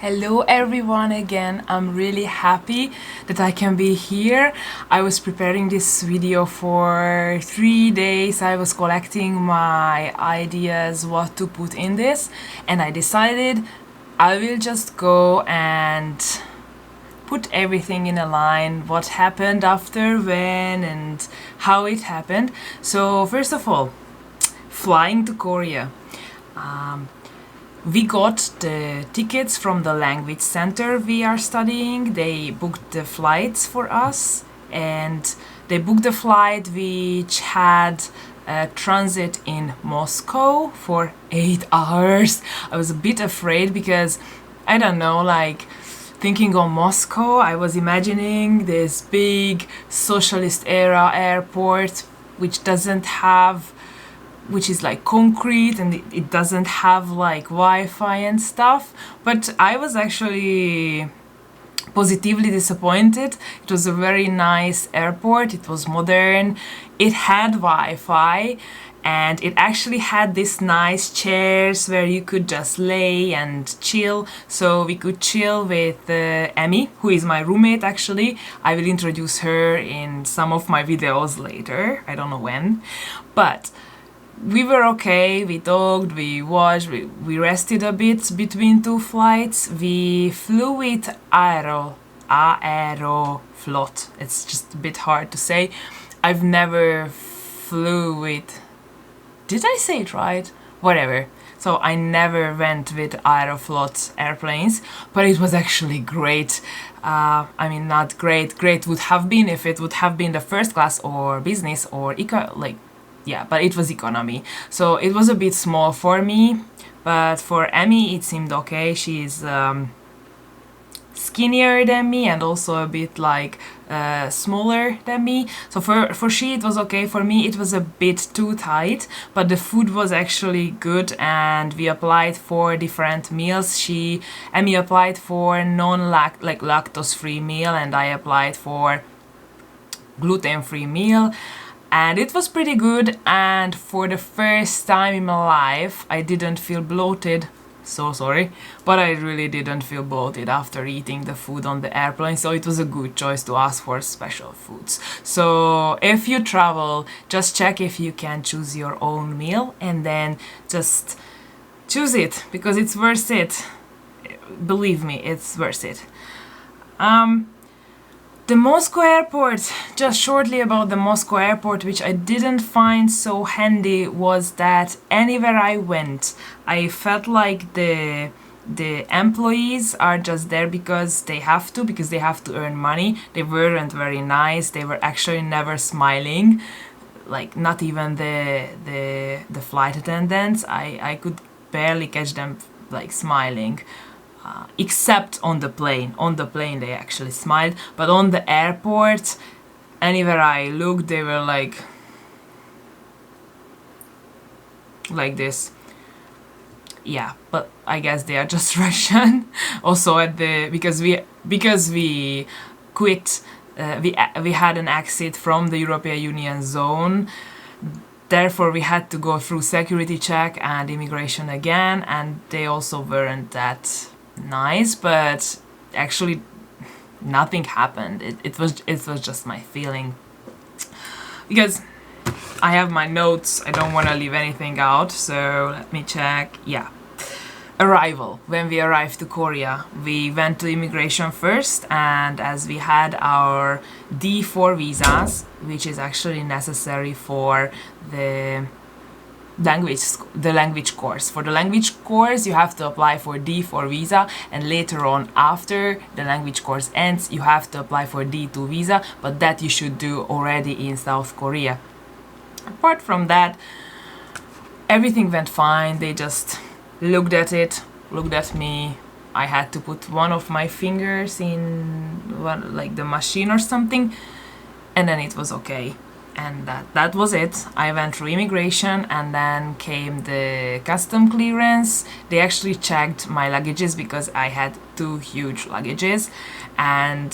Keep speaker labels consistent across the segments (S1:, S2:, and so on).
S1: Hello everyone again. I'm really happy that I can be here. I was preparing this video for 3 days. I was collecting my ideas what to put in this, and I decided I will just go and put everything in a line, what happened after, when, and how it happened. So first of all, flying to Korea. We got the tickets from the language center we are studying. They booked the flights for us, and they booked the flight which had a transit in Moscow for 8 hours. I was a bit afraid because, I don't know, like thinking of Moscow, I was imagining this big socialist era airport which is like concrete, and it doesn't have like Wi-Fi and stuff. But I was actually positively disappointed. It was a very nice airport, it was modern, it had Wi-Fi, and it actually had these nice chairs where you could just lay and chill. So we could chill with Emmy, who is my roommate actually. I will introduce her in some of my videos later, I don't know when. But we were okay, we talked, we watched, we rested a bit between two flights. We flew with Aeroflot. It's just a bit hard to say. I've never flew with... Did I say it right? Whatever. So I never went with Aeroflot airplanes, but it was actually great. I mean, not great. Great would have been if it would have been the first class or business or yeah, but it was economy. So it was a bit small for me, but for Emmy it seemed okay. She's skinnier than me and also a bit like smaller than me. So for she it was okay. For me it was a bit too tight, but the food was actually good, and we applied for different meals. Emmy applied for lactose-free meal, and I applied for gluten-free meal. And it was pretty good, and for the first time in my life I didn't feel bloated. So sorry, but I really didn't feel bloated after eating the food on the airplane, so it was a good choice to ask for special foods. So if you travel, just check if you can choose your own meal, and then just choose it, because it's worth it. Believe me, it's worth it. The Moscow airport, just shortly about the Moscow airport, which I didn't find so handy, was that anywhere I went, I felt like the employees are just there because they have to earn money. They weren't very nice. They were actually never smiling, like not even the flight attendants. I could barely catch them like smiling. Except on the plane. On the plane they actually smiled, but on the airport, anywhere I looked, they were like this. Yeah, but I guess they are just Russian. Also because we quit, we had an exit from the European Union zone. Therefore, we had to go through security check and immigration again, and they also weren't that nice, but actually nothing happened. It was just my feeling, because I have my notes, I don't want to leave anything out. So let me check. Yeah, arrival. When we arrived to Korea, we went to immigration first, and as we had our D4 visas, which is actually necessary for the language course. For the language course, you have to apply for D4 visa, and later on, after the language course ends, you have to apply for D2 visa, but that you should do already in South Korea. Apart from that, everything went fine. They just looked at me. I had to put one of my fingers in the machine or something, and then it was okay. And that was it. I went through immigration, and then came the custom clearance. They actually checked my luggages because I had 2 huge luggages, and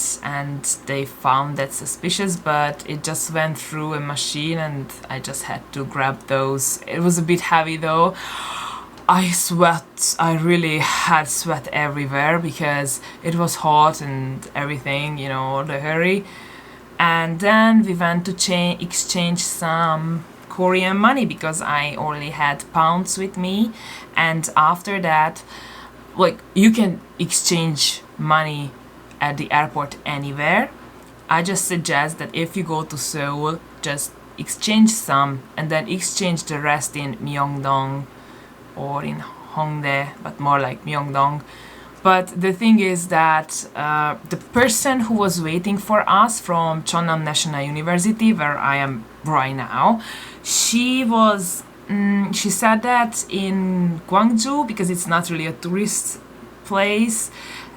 S1: they found that suspicious, but it just went through a machine and I just had to grab those. It was a bit heavy though. I really had sweat everywhere because it was hot and everything, you know, the hurry. And then we went to exchange some Korean money because I only had pounds with me. And after that, like, you can exchange money at the airport anywhere. I just suggest that if you go to Seoul, just exchange some and then exchange the rest in Myeongdong or in Hongdae, but more like Myeongdong. But the thing is that the person who was waiting for us from Cheonnam National University, where I am right now, she said that in Gwangju, because it's not really a tourist place,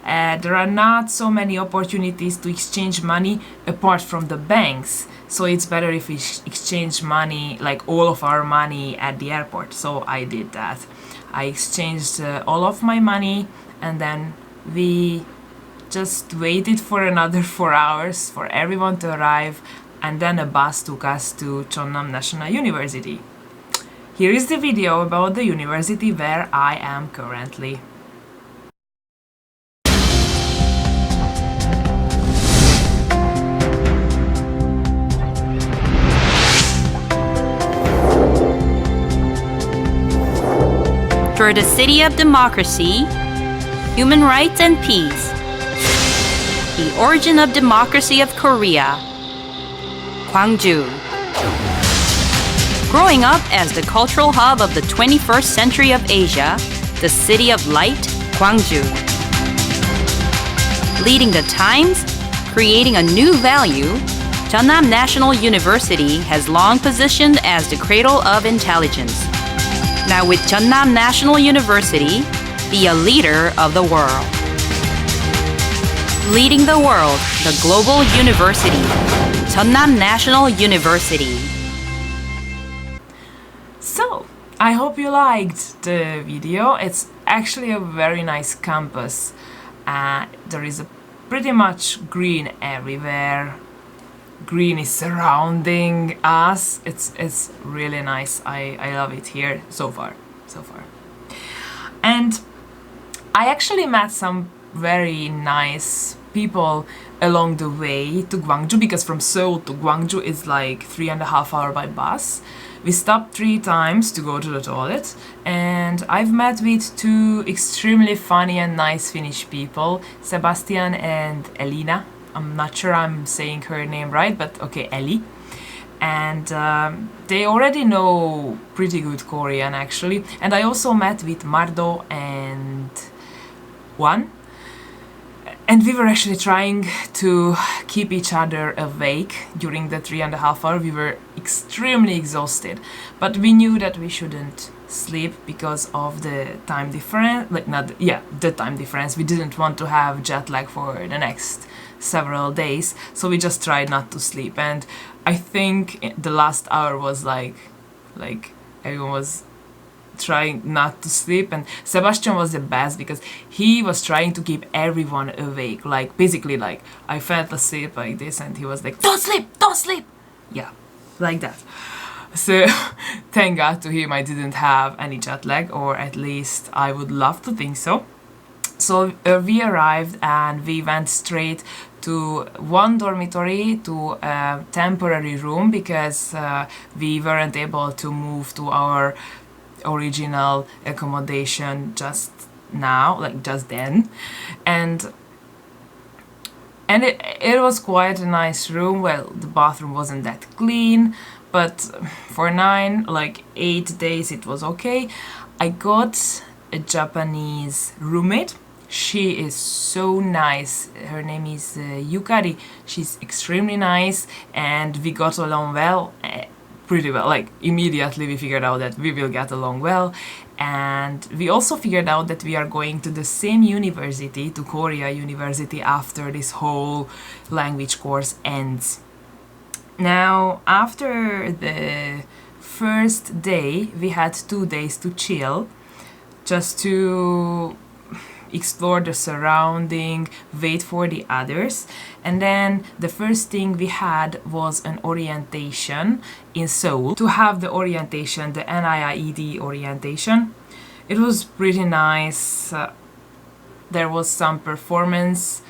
S1: there are not so many opportunities to exchange money apart from the banks. So it's better if we exchange money, like all of our money at the airport. So I did that. I exchanged all of my money, and then we just waited for another 4 hours for everyone to arrive, and then a bus took us to Cheonnam National University. Here is the video about the university where I am currently.
S2: For the city of democracy, human rights and peace, the origin of democracy of Korea, Gwangju. Growing up as the cultural hub of the 21st century of Asia, the city of light, Gwangju. Leading the times, creating a new value, Cheonnam National University has long positioned as the cradle of intelligence. Now with Cheonnam National University, be a leader of the world. Leading the world, the global university, Cheonnam National University.
S1: So, I hope you liked the video. It's actually a very nice campus. There is pretty much green everywhere. Green is surrounding us. It's really nice. I love it here so far. And I actually met some very nice people along the way to Gwangju, because from Seoul to Gwangju is like 3.5 hours by bus. We stopped 3 times to go to the toilet, and I've met with 2 extremely funny and nice Finnish people, Sebastian and Elina. I'm not sure I'm saying her name right, but okay, Ellie. And they already know pretty good Korean actually. And I also met with Mardo and Juan. And we were actually trying to keep each other awake during the 3.5 hours. We were extremely exhausted, but we knew that we shouldn't sleep because of the time difference. The time difference. We didn't want to have jet lag for the next several days, so we just tried not to sleep. And I think the last hour was like everyone was trying not to sleep, and Sebastian was the best because he was trying to keep everyone awake. Like basically, like I felt asleep like this, and he was like, don't sleep, yeah, like that. So thank God to him I didn't have any jet lag, or at least I would love to think so. So we arrived and we went straight to one dormitory, to a temporary room, because we weren't able to move to our original accommodation just now, like just then. And it was quite a nice room. Well, the bathroom wasn't that clean, but for 8 days it was okay. I got a Japanese roommate. She is so nice. Her name is Yukari. She's extremely nice, and we got along well, pretty well. Like immediately we figured out that we will get along well, and we also figured out that we are going to the same university, to Korea University, after this whole language course ends. Now, after the first day, we had 2 days to chill, just to explore the surrounding, wait for the others. And then the first thing we had was an orientation in Seoul. To have the orientation, the NIIED orientation, it was pretty nice. There was some performance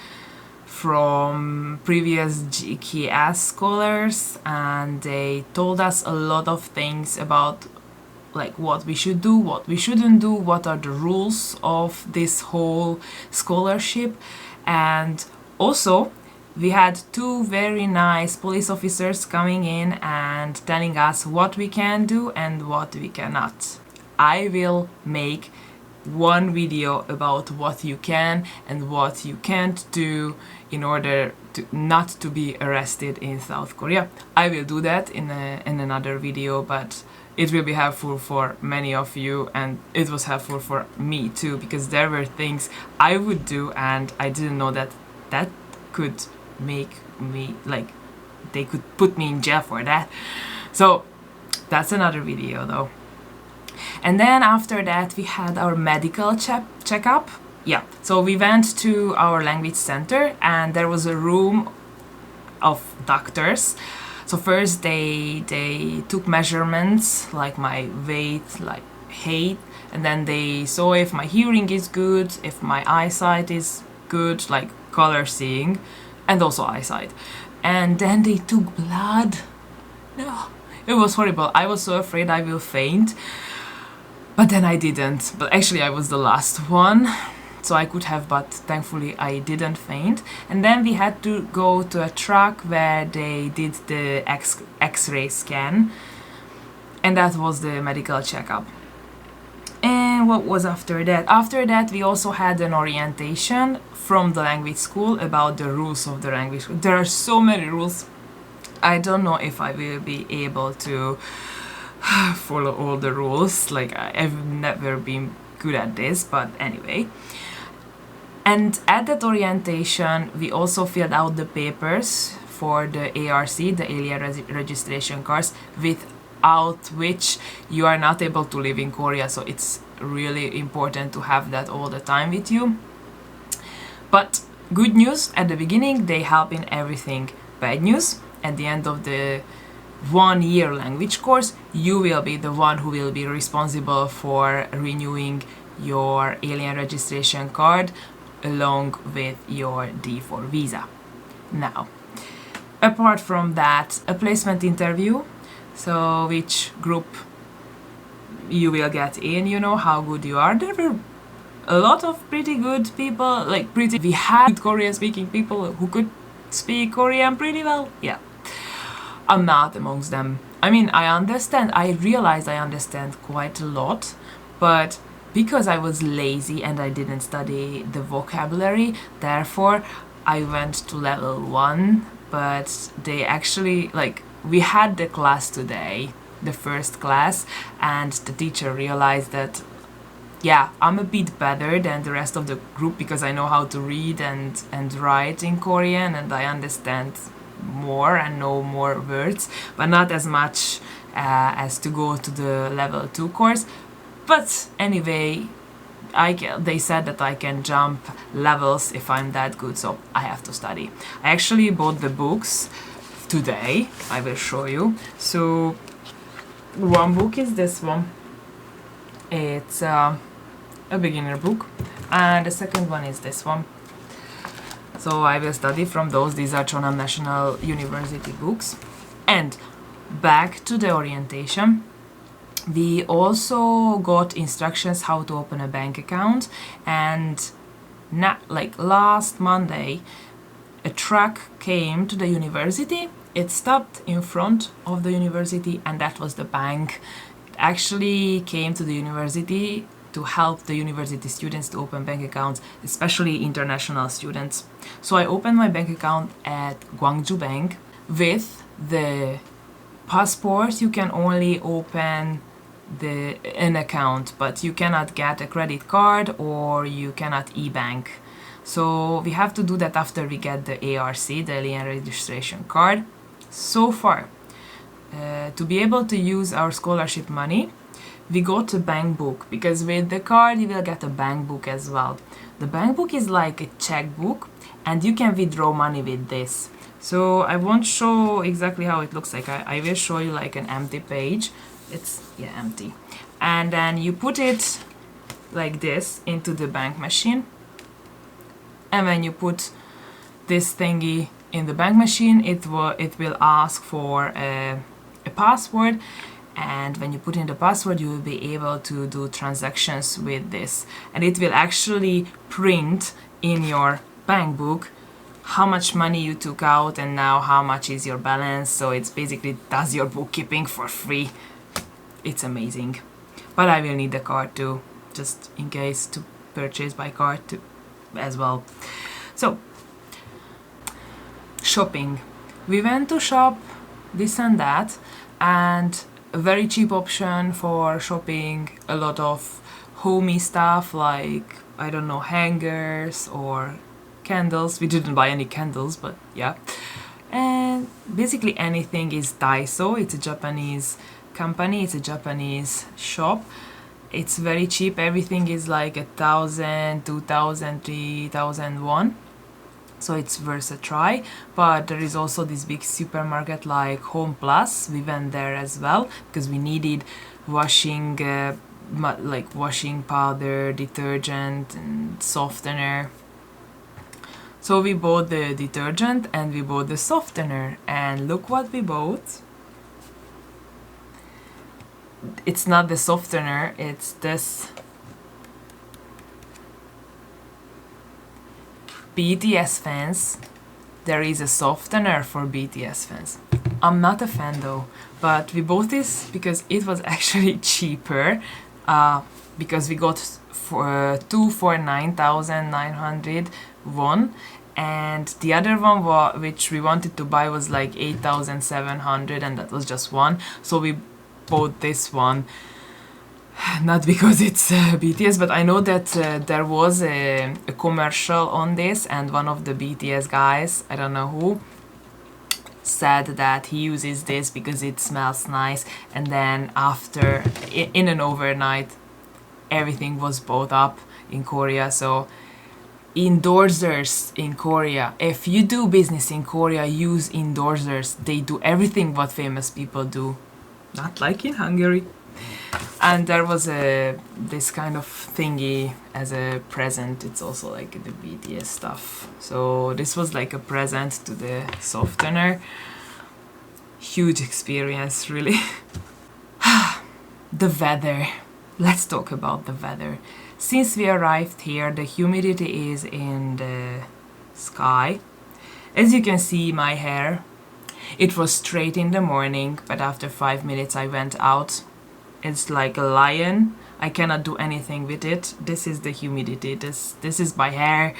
S1: from previous GKS scholars, and they told us a lot of things about like what we should do, what we shouldn't do, what are the rules of this whole scholarship. And also we had two very nice police officers coming in and telling us what we can do and what we cannot. I will make one video about what you can and what you can't do in order to not to be arrested in South Korea. I will do that in another video, but it will be helpful for many of you, and it was helpful for me too, because there were things I would do and I didn't know that that could make me, like, they could put me in jail for that. So that's another video though. And then after that we had our medical checkup. Yeah, so we went to our language center and there was a room of doctors. So first they took measurements, like my weight, like height, and then they saw if my hearing is good, if my eyesight is good, like color seeing, and also eyesight. And then they took blood. No, it was horrible. I was so afraid I will faint, but then I didn't. But actually I was the last one, so I could have, but thankfully I didn't faint. And then we had to go to a truck where they did the X-ray scan, and that was the medical checkup. And what was after that? After that we also had an orientation from the language school about the rules of the language school. There are so many rules. I don't know if I will be able to follow all the rules. Like, I've never been good at this, but anyway. And at that orientation we also filled out the papers for the ARC, the alien registration cards, without which you are not able to live in Korea. So it's really important to have that all the time with you. But good news, at the beginning they help in everything. Bad news, at the end of the 1 year language course, you will be the one who will be responsible for renewing your alien registration card along with your D4 visa. Now, apart from that, a placement interview, so which group you will get in, you know how good you are. There were a lot of pretty good people, like we had Korean speaking people who could speak Korean pretty well. Yeah, I'm not amongst them. I mean, I realized I understand quite a lot, but because I was lazy and I didn't study the vocabulary, therefore I went to level 1, but they actually, like, we had the class today, the first class, and the teacher realized that, yeah, I'm a bit better than the rest of the group because I know how to read and write in Korean, and I understand more and know more words, but not as much as to go to the level 2 course. But anyway, they said that I can jump levels if I'm that good, so I have to study. I actually bought the books today. I will show you. So one book is this one. It's a beginner book, and the second one is this one. So I will study from those. These are Cheonan National University books. And back to the orientation. We also got instructions how to open a bank account, and like last Monday a truck came to the university. It stopped in front of the university, and that was the bank. It actually came to the university to help the university students to open bank accounts, especially international students. So I opened my bank account at Gwangju Bank. With the passport you can only open an account, but you cannot get a credit card or you cannot e-bank. So we have to do that after we get the ARC, the alien registration card. So far, to be able to use our scholarship money, we got a bank book, because with the card you will get a bank book as well. The bank book is like a checkbook, and you can withdraw money with this. So I won't show exactly how it looks like. I will show you like an empty page. It's empty, and then you put it like this into the bank machine. And when you put this thingy in the bank machine, it will ask for a password, and when you put in the password you will be able to do transactions with this, and it will actually print in your bank book how much money you took out and now how much is your balance. So it's basically does your bookkeeping for free. It's amazing. But I will need the card too, just in case, to purchase by card too, as well. So shopping, we went to shop this and that, and a very cheap option for shopping a lot of homey stuff like, I don't know, hangers or candles. We didn't buy any candles, but yeah. And basically anything is Daiso. It's a Japanese company, it's a Japanese shop. It's very cheap. Everything is like 1,000, 2,000, 3,000 won. So it's worth a try. But there is also this big supermarket like Home Plus. We went there as well because we needed washing like washing powder, detergent and softener. So we bought the detergent and we bought the softener, and look what we bought. It's not the softener, it's this BTS fans. There is a softener for BTS fans. I'm not a fan though, but we bought this because it was actually cheaper, because we got two for 9,900 won, and the other one which we wanted to buy was like 8,700, and that was just one. So we bought this one, not because it's BTS, but I know that there was a commercial on this, and one of the BTS guys, I don't know who, said that he uses this because it smells nice, and then after in an overnight everything was bought up in Korea. So endorsers in Korea, if you do business in Korea, use endorsers. They do everything what famous people do, not like in Hungary. And there was this kind of thingy as a present. It's also like the BTS stuff. So this was like a present to the softener. Huge experience, really. The weather. Let's talk about the weather. Since we arrived here, the humidity is in the sky. As you can see, my hair, it was straight in the morning, but after 5 minutes I went out. It's like a lion. I cannot do anything with it. This is the humidity. This is my hair.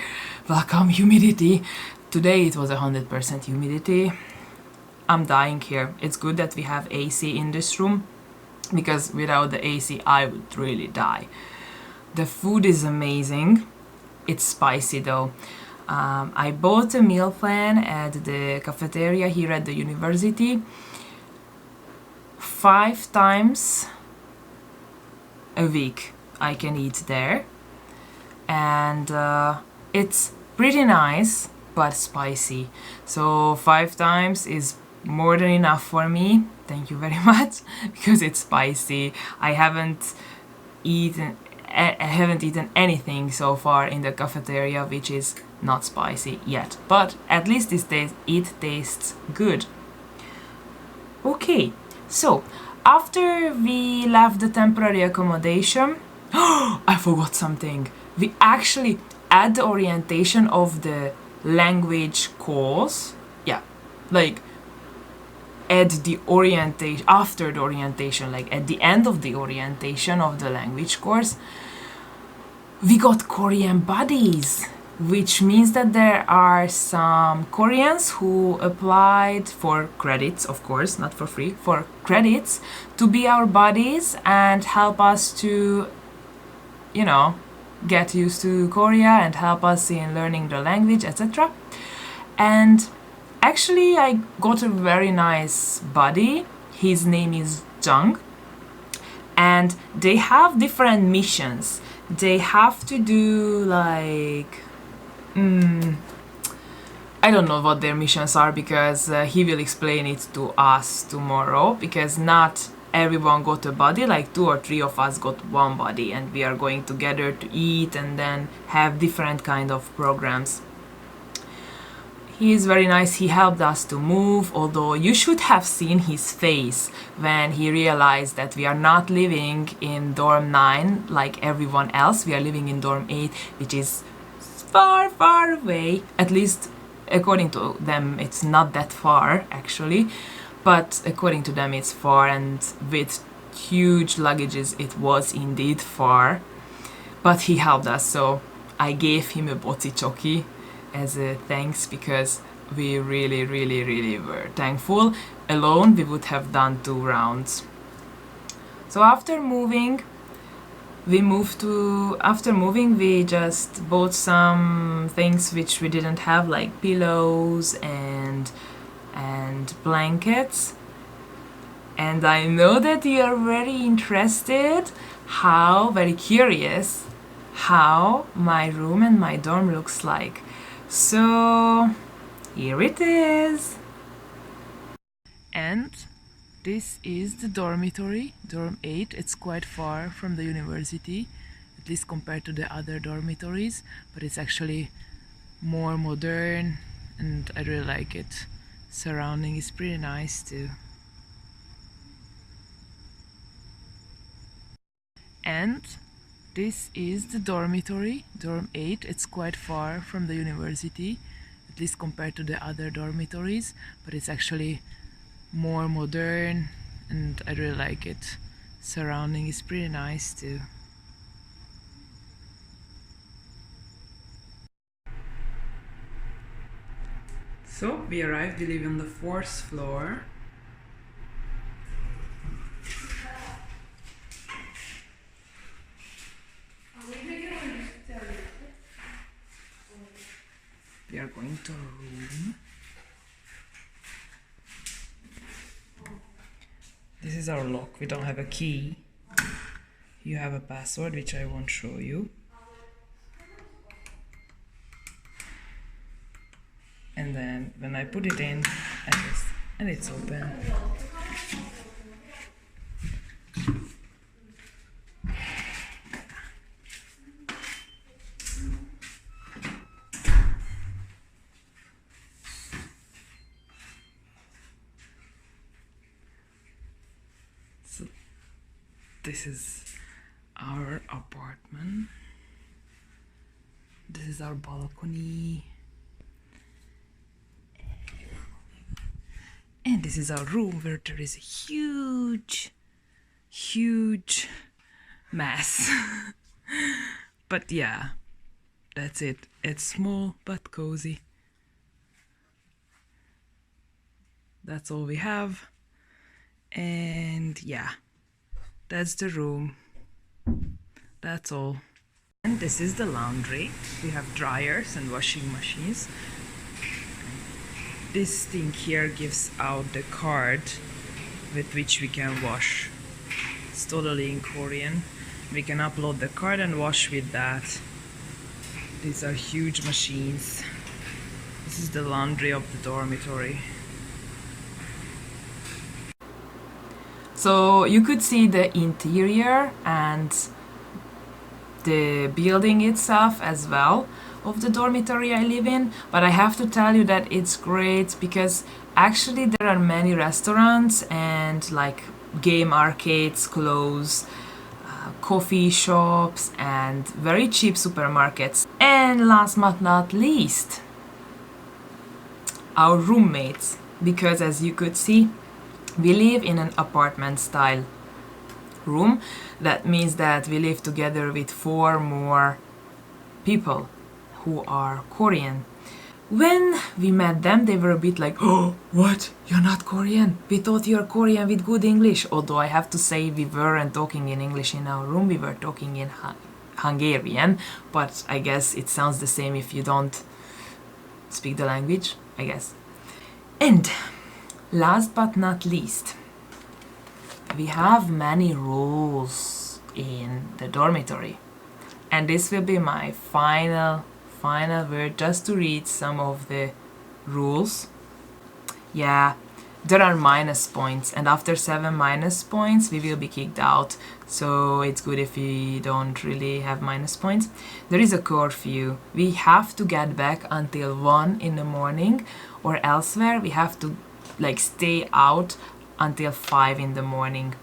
S1: Welcome humidity. Today it was 100% humidity. I'm dying here. It's good that we have AC in this room, because without the AC I would really die. The food is amazing. It's spicy though. I bought a meal plan at the cafeteria here at the university. 5 times a week I can eat there, and it's pretty nice but spicy. So 5 times is more than enough for me. Thank you very much, because it's spicy. I haven't eaten anything so far in the cafeteria which is not spicy yet, but at least it tastes good. Okay, so after we left the temporary accommodation, I forgot something. We actually, at the orientation of the language course, like at the orientation, after the orientation, like at the end of the orientation of the language course, we got Korean buddies, which means that there are some Koreans who applied for credits, of course, not for free, for credits, to be our buddies and help us to, get used to Korea and help us in learning the language, etc. And actually I got a very nice buddy. His name is Jung, and they have different missions. They have to do like I don't know what their missions are, because he will explain it to us tomorrow, because not everyone got a body, like 2 or 3 of us got one body, and we are going together to eat and then have different kind of programs. He is very nice. He helped us to move, although you should have seen his face when he realized that we are not living in dorm 9 like everyone else. We are living in dorm 8, which is far, far away. At least according to them, it's not that far actually, but according to them it's far, and with huge luggages it was indeed far. But he helped us, so I gave him a botichoki as a thanks, because we really were thankful. Alone we would have done 2 rounds. So after moving we just bought some things which we didn't have, like pillows and blankets. And I know that you are very interested, very curious how my room and my dorm looks like. So here it is. And this is the dormitory, dorm 8. It's quite far from the university, at least compared to the other dormitories, but it's actually more modern and I really like it. Surrounding is pretty nice too. And this is the dormitory, dorm 8. It's quite far from the university, at least compared to the other dormitories, but it's actually more modern and I really like it. Surrounding is pretty nice too. So we arrived, we live on the 4th floor. We are going to a room. This is our lock. We don't have a key. You have a password which I won't show you. And then when I put it in, and it's open. So this is our apartment. This is our balcony. And this is our room where there is a huge mess. But yeah, that's it. It's small but cozy. That's all we have. And yeah, that's the room. That's all. And this is the laundry. We have dryers and washing machines. This thing here gives out the card with which we can wash. It's totally in Korean. We can upload the card and wash with that. These are huge machines. This is the laundry of the dormitory. So you could see the interior and the building itself as well of the dormitory I live in, but I have to tell you that it's great because actually there are many restaurants and like game arcades close, coffee shops and very cheap supermarkets. And last but not least, our roommates, because as you could see, we live in an apartment style room. That means that we live together with 4 more people who are Korean. When we met them, they were a bit like, oh, what? You're not Korean? We thought you're Korean with good English. Although I have to say we weren't talking in English in our room, we were talking in Hungarian, but I guess it sounds the same if you don't speak the language, I guess. And last but not least, we have many rules in the dormitory. And this will be my final word, just to read some of the rules. Yeah, there are minus points, and after 7 minus points we will be kicked out, so it's good if we don't really have minus points. There is a curfew. We have to get back until 1 in the morning, or elsewhere we have to like stay out until 5 in the morning.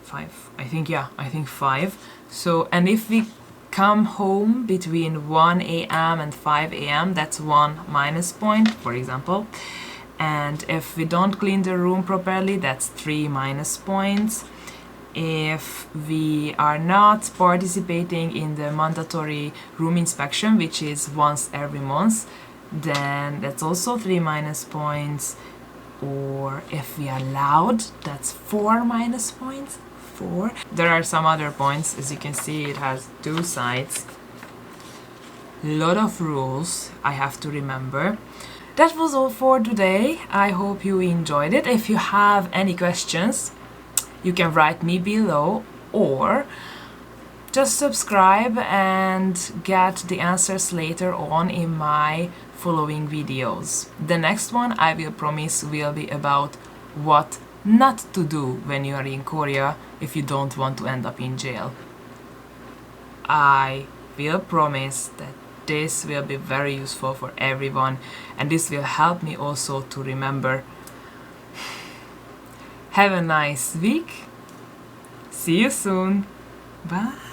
S1: 5, I think 5. So, and if we come home between 1 a.m. and 5 a.m., that's 1 minus point, for example. And if we don't clean the room properly, that's 3 minus points. If we are not participating in the mandatory room inspection, which is once every month, then that's also 3 minus points. Or if we are loud, that's 4 minus points. 4. There are some other points. As you can see, it has 2 sides. Lot of rules I have to remember. That was all for today. I hope you enjoyed it. If you have any questions, you can write me below, or just subscribe and get the answers later on in my following videos. The next one, I will promise, will be about what not to do when you are in Korea if you don't want to end up in jail. I will promise that this will be very useful for everyone, and this will help me also to remember. Have a nice week. See you soon. Bye.